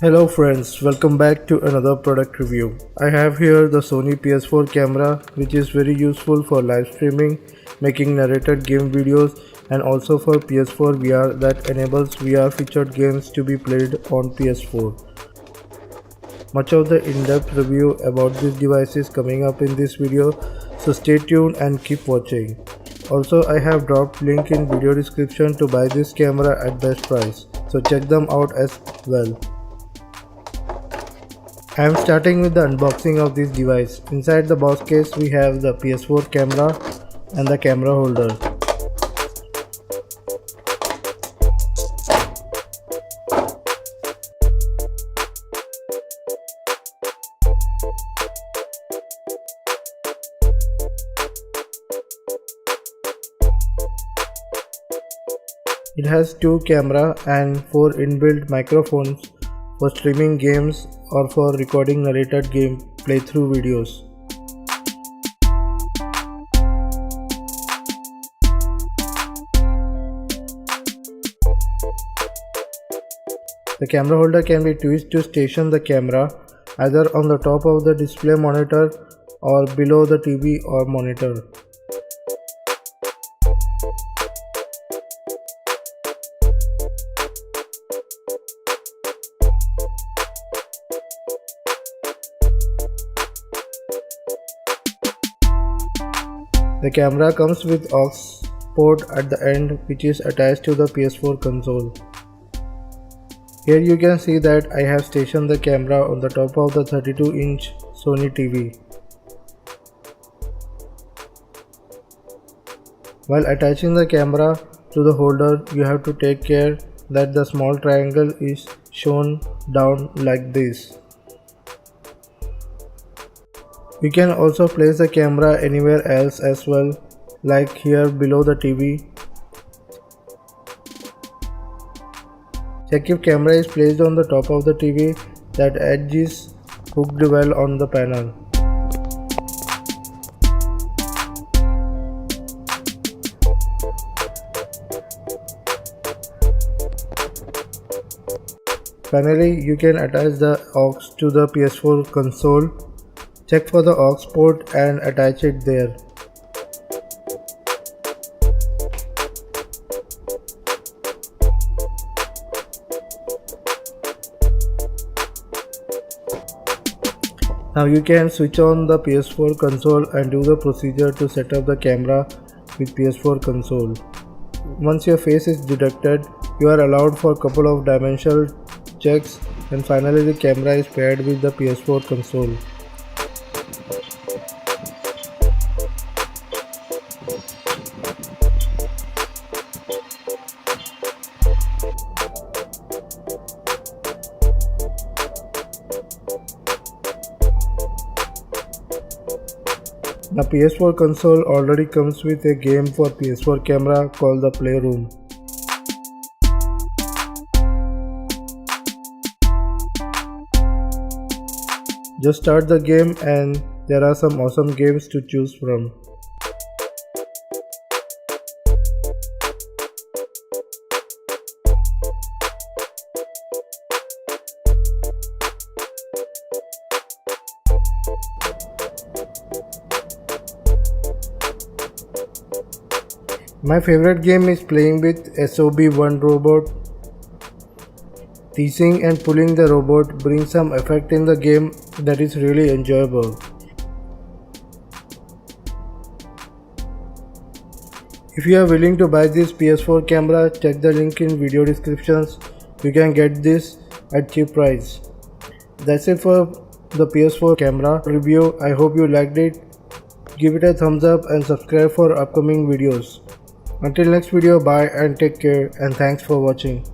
Hello friends, welcome back to another product review. I have here the Sony PS4 camera, which is very useful for live streaming, making narrated game videos, and also for PS4 VR that enables VR featured games to be played on PS4. Much of the in-depth review about this device is coming up in this video, so stay tuned and keep watching. Also, I have dropped link in video description to buy this camera at best price, so check them out as well. I am starting with the unboxing of this device. Inside the box case we have the PS4 camera and the camera holder. It has two camera and four inbuilt microphones for streaming games or for recording narrated game playthrough videos. The camera holder can be twisted to station the camera either on the top of the display monitor or below the TV or monitor. The camera comes with aux port at the end, which is attached to the PS4 console. Here you can see that I have stationed the camera on the top of the 32-inch Sony TV. While attaching the camera to the holder, you have to take care that the small triangle is shown down like this. You can also place the camera anywhere else as well, like here below the TV. Check if camera is placed on the top of the TV, that edge is hooked well on the panel. Finally, you can attach the aux to the PS4 console. Check for the aux port and attach it there. Now you can switch on the PS4 console and do the procedure to set up the camera with PS4 console. Once your face is detected, you are allowed for a couple of dimensional checks, and finally the camera is paired with the PS4 console. The PS4 console already comes with a game for PS4 camera called the Playroom. Just start the game and there are some awesome games to choose from. My favorite game is playing with SOB1 robot. Teasing and pulling the robot brings some effect in the game that is really enjoyable. If you are willing to buy this PS4 camera, check the link in video descriptions. You can get this at cheap price. That's it for the PS4 camera review. I hope you liked it. Give it a thumbs up and subscribe for upcoming videos. Until next video, bye and take care, and thanks for watching.